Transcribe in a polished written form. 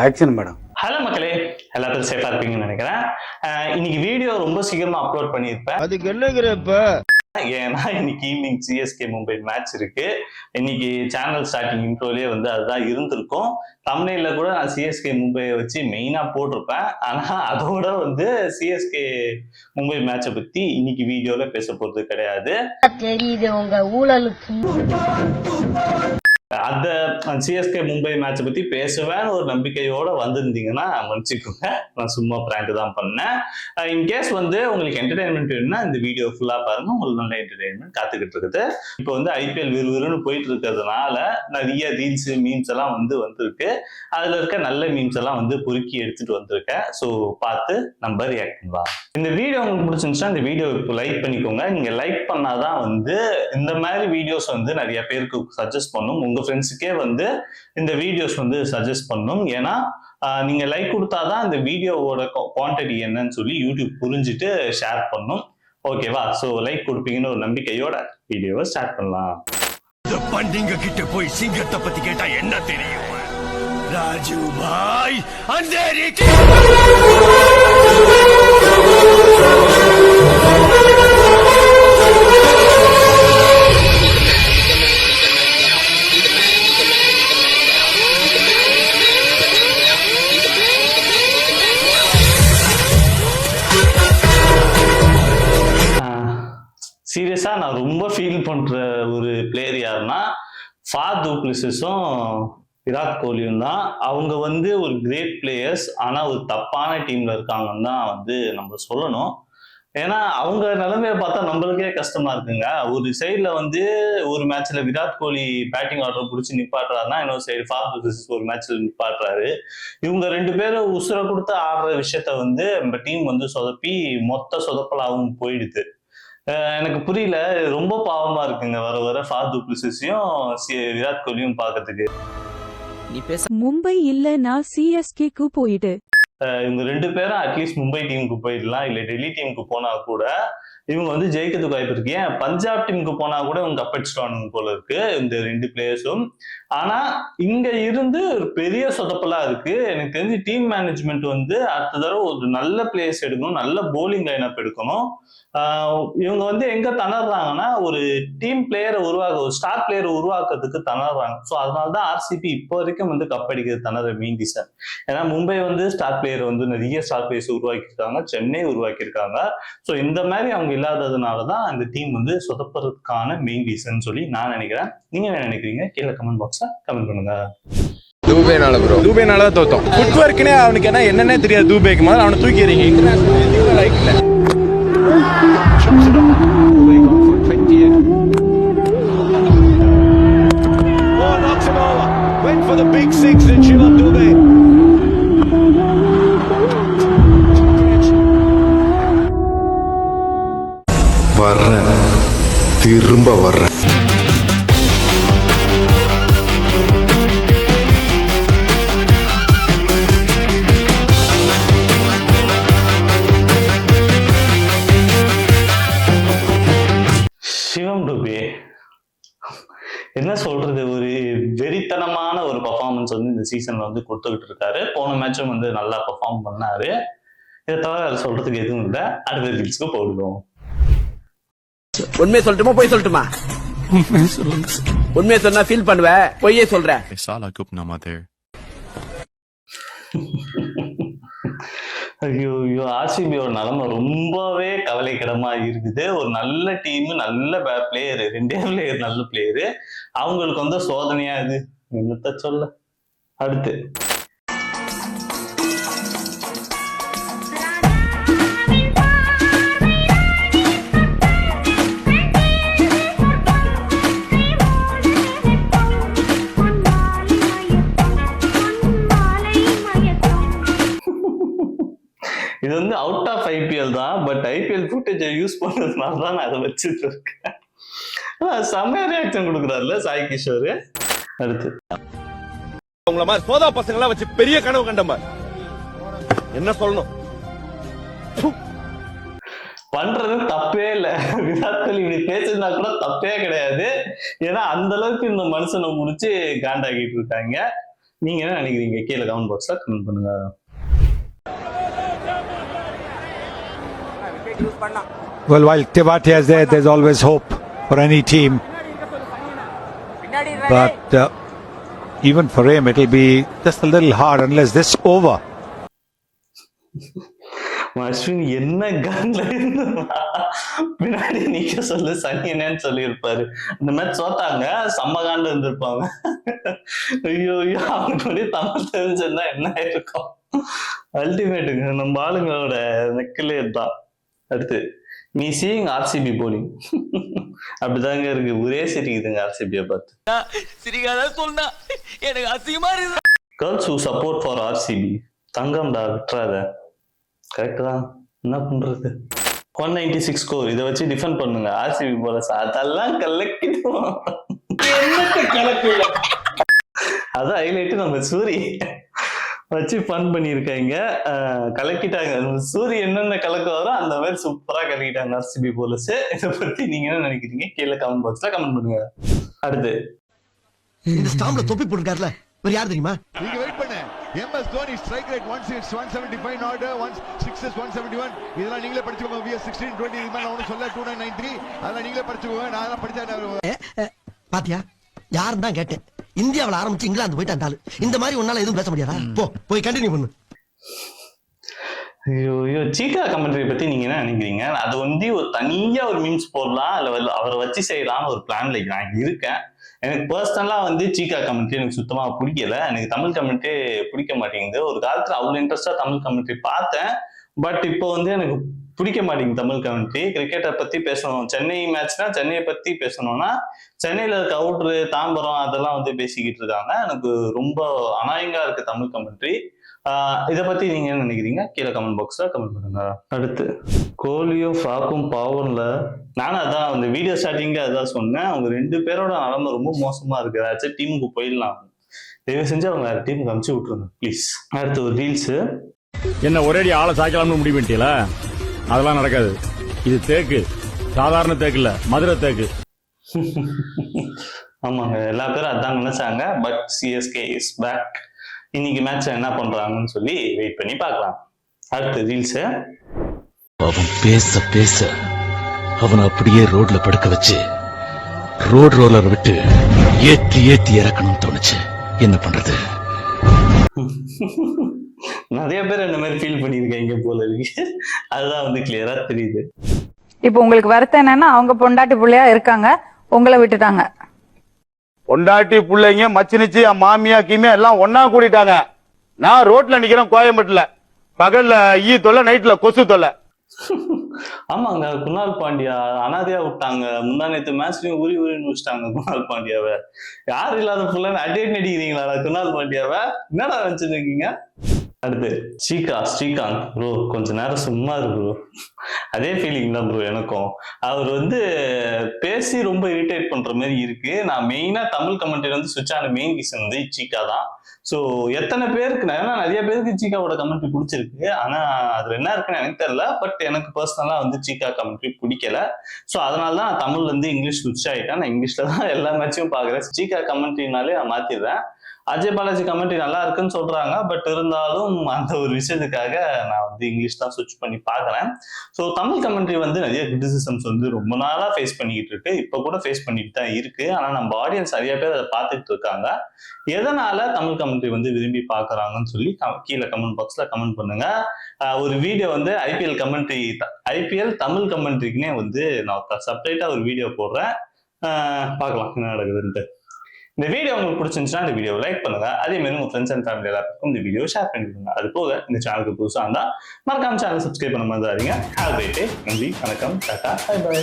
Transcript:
Action madam. Hello மக்களே, எல்லாத்துக்கும் சேஃபா இருப்பீங்கன்னு நினைக்கிறேன். இன்னைக்கு வீடியோ ரொம்ப சீக்கிரமா அப்லோட் பண்ணியிருப்பேன். அதுக்கு என்னங்கிறப்ப ஏன்னா இன்னைக்கு ஈவினிங் சிஎஸ்கே மும்பை மேட்ச் இருக்கு. இன்னைக்கு சேனல் ஸ்டார்டிங் இன்ட்ரோலயே வந்து அதுதான் இருந்திருக்கும். தம்ப்நெயில்ல கூட நான் சிஎஸ்கே மும்பையை வச்சு மெயினா போட்டிருப்பேன். ஆனா அதோட வந்து சிஎஸ்கே மும்பை மேட்சை பத்தி இன்னைக்கு வீடியோல பேச போறது கிடையாது. தெரியுது உங்க ஊழலுக்கு. அந்த சிஎஸ்கே மும்பை மேட்சை பத்தி பேசுவேன்னு ஒரு நம்பிக்கையோட வந்திருந்தீங்கன்னா மன்னிச்சுக்கோங்க, நான் சும்மா பிராங்க் தான் பண்ணேன். இன்கேஸ் வந்து உங்களுக்கு என்டர்டைன்மெண்ட் வேணும்னா இந்த வீடியோ ஃபுல்லா பாருங்க, உங்களுக்கு நல்ல என்டர்டைன்மெண்ட் காத்துக்கிட்டு இருக்குது. இப்போ வந்து ஐபிஎல் விறுவிறுன்னு போயிட்டு இருக்கிறதுனால நிறைய ரீல்ஸ் மீம்ஸ் எல்லாம் வந்திருக்கு. அதுல இருக்க நல்ல மீம்ஸ் எல்லாம் பொறுக்கி எடுத்துட்டு வந்திருக்கேன். ஸோ பார்த்து நம்ம ரியாக்ட் பண்ணலாம். இந்த வீடியோ உங்களுக்கு பிடிச்சிருந்துச்சுன்னா இந்த வீடியோ இப்போ லைக் பண்ணிக்கோங்க. நீங்க லைக் பண்ணாதான் இந்த மாதிரி வீடியோஸ் நிறைய பேருக்கு சஜஸ்ட் பண்ணும். உங்க ஃப்ரெண்ட்ஸுக்கே இந்த வீடியோஸ் சஜஸ்ட் பண்ணும். ஏன்னா நீங்க லைக் கொடுத்தாதான் இந்த வீடியோவோட குவான்டிட்டி என்னன்னு சொல்லி யூடியூப் புரிஞ்சுட்டு ஷேர் பண்ணும். ஓகேவா? ஸோ லைக் கொடுப்பீங்கன்னு ஒரு நம்பிக்கையோட வீடியோவை ஸ்டார்ட் பண்ணலாம். பண்டிங்க கிட்ட போய் சிங்கத்தை பத்தி கேட்டா என்ன தெரியும்? ராஜு பாய் அந்தேரி சீரியஸா நான் ரொம்ப ஃபீல் பண்ற ஒரு பிளேயர் யாருன்னா ஃபாத் டு பிளெசிஸும் விராட் கோலியும் தான். அவங்க ஒரு கிரேட் பிளேயர்ஸ், ஆனா ஒரு தப்பான டீம்ல இருக்காங்கன்னு தான் நம்ம சொல்லணும். ஏன்னா அவங்க நிலைமையை பார்த்தா நம்மளுக்கே கஷ்டமா இருக்குங்க. ஒரு சைட்ல ஒரு மேட்ச்ல விராட் கோலி பேட்டிங் ஆர்டர் பிடிச்சி நிப்பாட்டுறாருன்னா, இன்னொரு சைடு ஃபாத் டு பிளெசிஸ் ஒரு மேட்ச்ல நிப்பாட்டுறாரு. இவங்க ரெண்டு பேரும் உசுரை கொடுத்து ஆடுற விஷயத்த நம்ம டீம் சொதப்பி மொத்த சொதப்பலாகவும் போயிடுது. எனக்கு புரியல, ரொம்ப பாவமா இருக்குங்க வர வர ஃபாத் டு பிளெசிஸையும் விராட் கோலியும் பார்க்கறதுக்கு. மும்பை இல்லனா சிஎஸ்கேக்கு போயிடு. இவங்க ரெண்டு பேரும் அட்லீஸ்ட் மும்பை டீமுக்கு போயிடலாம், இல்ல டெல்லி டீமுக்கு போனா கூட இவங்க ஜெயிக்கிறதுக்கு வாய்ப்பு இருக்கு. ஏன் பஞ்சாப் டீமுக்கு போனா கூட இவங்க கப்படிச்சிட்டானுங்க போல இருக்கு இந்த ரெண்டு பிளேயர்ஸும். ஆனா இங்க இருந்து ஒரு பெரிய சொதப்பலா இருக்கு. எனக்கு தெரிஞ்சு டீம் மேனேஜ்மெண்ட் அடுத்த தடவை ஒரு நல்ல பிளேயர்ஸ் எடுக்கணும், நல்ல போலிங் லைன் அப் எடுக்கணும். இவங்க எங்க திணறாங்கன்னா, ஒரு டீம் பிளேயரை ஒரு ஸ்டார் பிளேயரை உருவாக்குறதுக்கு திணறாங்க. ஸோ அதனாலதான் ஆர்சிபி இப்போ வரைக்கும் கப்படிக்கிறது திணற மெயின் ரீசன். ஏன்னா மும்பை ஸ்டார் பிளேயர் நிறைய ஸ்டார் பிளேயர்ஸ் உருவாக்கியிருக்காங்க, சென்னை உருவாக்கியிருக்காங்க. ஸோ இந்த மாதிரி அவங்க இல்லாததுனாலதான் இந்த டீம் சொதப்புறதுக்கான மெயின் ரீசன் சொல்லி நான் நினைக்கிறேன். நீங்க என்ன நினைக்கிறீங்க? கீழே கமெண்ட் பாக்ஸ்ல கமெண்ட் பண்ணுங்க. தூபேனால ப்ரோ, தூபேனால தான் தோத்தோம். ஃபுட் ஒர்க்னே அவனுக்கு என்னன்னே தெரியாது. தூபேக்கு மாதிரி அவனை தூக்கிறீங்க. இன்டர்நேஷனல் லைக் இல்ல. Chops it off. They got for 20. Oh, knocks it over. Went for the big six in Shivam Dube. வர்றேன், திரும்ப வர்றேன். சிவம் டுபே என்ன சொல்றது, ஒரு வெறித்தனமான ஒரு பர்ஃபார்மன்ஸ் இந்த சீசன்ல கொடுத்துக்கிட்டு இருக்காரு. போன மேட்சும் நல்லா பர்ஃபார்ம் பண்ணாரு. இதை தவிர சொல்றதுக்கு எதுவும் இல்லை. அடுத்த ரீல்ஸ்க்கு போடுவோம். உண்மையை சொல்லட்டுமா போய் சொல்லட்டுமா? உண்மையை சொன்னா ஃபீல் பண்ணுவேன், பொய்யே சொல்றேன். ஐயோ ஆர்சிபியோட நிலைமை ரொம்பவே கவலைக்கிடமா இருக்குது. ஒரு நல்ல டீம், நல்ல பிளேயரு, ரெண்டே பிளேயர் நல்ல பிளேயரு, அவங்களுக்கு சோதனையா இது என்னத்த சொல்ல. அடுத்து இது அவுட் ஆஃப் ஐபிஎல் தான். பட் ஐபிஎல் ஃபுட்டேஜை யூஸ் பண்றதுனால தான் நான் அதை வச்சுட்டு இருக்கேன். செம்மையா ரியாக்ஷன் கொடுக்குறாருல சாய் கிஷோர். அடுத்து உங்கள மாதிரி சோதா பசங்க எல்லாம் வச்சு பெரிய கனவு கண்டமா என்ன சொல்லணும்? பண்றது தப்பே இல்ல. விராட் கோலி இப்படி பேசிருந்தா கூட தப்பே கிடையாது. ஏன்னா அந்த அளவுக்கு இந்த மனுஷனை முடிச்சு காண்டாக்கிட்டு இருக்காங்க. நீங்க என்ன நினைக்கிறீங்க கீழே கமெண்ட் பாக்ஸ்ல கமெண்ட் பண்ணுங்க. Well, while Tewati is there, there's always hope for any team. But even for him, it'll be just a little hard unless this is over. Ashwin என்ன கன்ல இருந்து பின்னாடி நீக்க சொல்லு சனி என்னன்னு சொல்லியிருப்பாரு. இந்த மாதிரி சோத்தாங்க செம்ம காண்டு இருந்திருப்பாங்க. ஐயோ ஐயோ அவனுக்கு தமிழ் தெரிஞ்சிருந்தா என்ன இருக்கும். அல்டிமேட்டுங்க நம்ம ஆளுங்களோட நெக்கிலே தான். அடுத்து நீ சீயிங் ஆர்சிபி போலிங் அப்படிதாங்க இருக்கு. ஒரே சிரிக்குதுங்க ஆர்சிபியை பார்த்து. Girls who support for RCB தங்கம்டா விட்டுறாத. கரெக்ட் தான், என்ன பண்றது. 196 ஸ்கோர் இதை வச்சு டிஃபெண்ட் பண்ணுங்க ஆர்சிபி போல. அதெல்லாம் கலக்கிடுவோம். அதான் ஹைலைட். நம்ம சூரி வச்சு ஃபன் பண்ணியிருக்காங்க, கலக்கிட்டாங்க. சூரி என்னென்ன கலக்க வரும் அந்த மாதிரி சூப்பரா கலக்கிட்டாங்க ஆர்சிபி போலஸ். இதை பத்தி நீங்க என்ன நினைக்கிறீங்க கீழே கமெண்ட் பாக்ஸ்ல கமெண்ட் பண்ணுங்க. அடுத்து இந்த ஸ்டாம்ப்ல தொப்பி போட்டுருக்காருல வேற யார் தெரியுமா? நீங்க வெயிட் பண்ணு. MS Dhoni strike rate 175 not 16 171. இதெல்லாம் நீங்களே படிச்சுக்கோங்க. VS 16 20 இது மாதிரி ஒன்னு சொல்ல 2993 அதெல்லாம் நீங்களே படிச்சுக்கோங்க. நான் படிச்சா பாத்தியா யாரும் தான் கேட்டேன். இந்தியாவில் ஆரம்பிச்சு இங்கிலாந்து போயிட்டாண்டாலும் இந்த மாதிரி ஒன்னால எதுவும் பேச முடியாதா? போய் கண்டினியூ பண்ணு. ஐயோ ஐயோ சீக்கா கமெண்ட்ரி பத்தி நீங்க என்ன நினைக்கிறீங்க? அது வந்து ஒரு தனியா ஒரு மீம்ஸ் போடலாம், இல்ல அவரை வச்சு செய்யலாம்னு ஒரு பிளான்ல நான் இருக்கேன். எனக்கு பர்சனலா வந்து சீக்கா கமெண்ட்ரி எனக்கு சுத்தமா பிடிக்கல. எனக்கு தமிழ் கமெண்ட்ரி பிடிக்க மாட்டேங்குது. ஒரு காலத்துல அவ்வளவு இன்ட்ரெஸ்டா தமிழ் கமெண்ட்ரி பார்த்தேன். பட் இப்போ வந்து எனக்கு பிடிக்க மாட்டேங்குது தமிழ் கமெண்ட்ரி. கிரிக்கெட்டை பத்தி பேசணும், சென்னை மேட்ச்னா சென்னையை பத்தி பேசணும்னா சென்னையில இருக்க அவுட்ரு தாம்பரம் அதெல்லாம் வந்து பேசிக்கிட்டு இருக்காங்க. எனக்கு ரொம்ப அநாயகா இருக்கு தமிழ் கமெண்ட்ரி. இதை பத்தி நீங்க என்ன நினைக்கிறீங்க கீழே கமெண்ட் பாக்ஸ்ல கமெண்ட் பண்ணுங்க. அடுத்து கோலியும் ஃப்ராக்கும் பாவம்ல நானும் அதான் அந்த வீடியோ ஸ்டார்டிங்ல அதான் சொன்னேன். அவங்க 2 பேரோட நிலைமை ரொம்ப மோசமா இருக்கு. ஏதாச்சும் டீமுக்கு போயிடலாம், தயவு செஞ்சு அவங்க வேற டீமுக்கு அனுப்பிச்சு விட்டுருங்க ப்ளீஸ். அடுத்து ஒரு ரீல்ஸ். என்ன ஒரேடி ஆளை சாய்க்கலாம்னு முடிவு பண்ணிட்டீல? அதெல்லாம் நடக்காது. இது தேக்கு, சாதாரண தேக்கு இல்ல, மதுரை தேக்கு. ஆமாங்க எல்லா பேரும் அதான் நினைச்சாங்க. But CSK is back. இன்னைக்கு மேட்ச் என்ன பண்றாங்கன்னு சொல்லி வெயிட் பண்ணி பார்க்கலாம். அடுத்து ரீல்ஸ். அவன் பேச பேச அவனை அப்படியே ரோட்ல படுக்க வச்சு ரோட் ரோலர் விட்டு ஏத்தி ஏத்தி இறக்கணும்னு தோணுச்சு. என்ன பண்றது? நிறைய பேர் இந்த மாதிரி ஃபீல் பண்ணிருக்காங்க போல இருக்கு. அதுதான் வந்து கிளியரா தெரியுது. இப்போ உங்களுக்கு வருத்தம் என்னன்னா அவங்க பொண்டாட்டி புள்ளையா இருக்காங்க, உங்களை விட்டுட்டாங்க. பொண்டாட்டி பிள்ளைங்க மச்சினிச்சு மாமியா கீமியா எல்லாம் ஒன்னா கூடிட்டாங்க. நான் ரோட்ல நிக்கிறேன் கோயம்பேட்டுல. பகல்ல ஈ தொல்லை, நைட்ல கொசு தொல்லை. ஆமாங்க குணால் பாண்டியா அனாதையா விட்டாங்க. முந்தா நேத்து மேட்ச்லயும் உரி உரின்னு வச்சுட்டாங்க குணால் பாண்டியாவை. யாரும் இல்லாத புள்ள அடிக்கடி நடிக்கிறீங்களா குணால் பாண்டியாவை? என்னடா வச்சிருக்கீங்க? அடுத்து ஸ்ரீகாந்த் ப்ரோ கொஞ்ச நேரம் சும்மா இருக்கு ப்ரோ. அதே ஃபீலிங் தான் ப்ரோ எனக்கும். அவர் வந்து பேசி ரொம்ப இரிட்டேட் பண்ற மாதிரி இருக்கு. நான் மெயினா தமிழ் கமெண்ட்ரி வந்து சுவிட்ச் ஆன மெயின் ரீசன் வந்து சீக்கா தான். ஸோ எத்தனை பேருக்கு ஏன்னா நிறைய பேருக்கு சீக்காவோட கமெண்ட்ரி பிடிச்சிருக்கு. ஆனா அதுல என்ன இருக்குன்னு எனக்கு தெரியல. பட் எனக்கு பர்சனலா வந்து சீக்கா கமெண்ட்ரி பிடிக்கல. ஸோ அதனால தான் நான் தமிழ்ல இருந்து இங்கிலீஷ் சுவிட்ச் ஆயிட்டேன். நான் இங்கிலீஷ்ல தான் எல்லா மேட்சையும் பாக்குறேன். சீக்கா கமெண்ட்ரினாலே நான் மாத்திடுறேன். அஜய் பாலாஜி கமெண்ட்ரி நல்லா இருக்குன்னு சொல்றாங்க. பட் இருந்தாலும் அந்த ஒரு விஷயத்துக்காக நான் வந்து இங்கிலீஷ் தான் சுவிட்ச் பண்ணி பாக்குறேன். ஸோ தமிழ் கமெண்ட்ரி வந்து நிறைய கிரிட்டிசிசம்ஸ் வந்து ரொம்ப நாளா ஃபேஸ் பண்ணிக்கிட்டு இருக்கு. இப்ப கூட ஃபேஸ் பண்ணிட்டு தான் இருக்கு. ஆனா நம்ம ஆடியன்ஸ் நிறைய பேர் அதை பார்த்துட்டு இருக்காங்க. எதனால தமிழ் கமெண்ட்ரி வந்து விரும்பி பாக்குறாங்கன்னு சொல்லி கீழே கமெண்ட் பாக்ஸ்ல கமெண்ட் பண்ணுங்க. ஒரு வீடியோ வந்து ஐபிஎல் தமிழ் கமெண்ட்ரிக்குனே வந்து நான் செப்பரேட்டா ஒரு வீடியோ போடுறேன். பார்க்கலாம் என்ன நடக்குதுன்ட்டு. இந்த வீடியோ உங்களுக்கு பிடிச்சிருந்துச்சுன்னா இந்த வீடியோ லைக் பண்ணுங்க. அதே மாதிரி உங்க ஃப்ரெண்ட்ஸ் அண்ட் ஃபேமிலி எல்லாருக்கும் இந்த வீடியோ ஷேர் பண்ணிடுங்க. அது போக இந்த சேனலுக்கு புதுசாக இருந்தா மறக்காம சேனல் சப்ஸ்கிரைப் பண்ண மாதிரி தான். Have a great day. நன்றி, வணக்கம், டாடா, பை பை.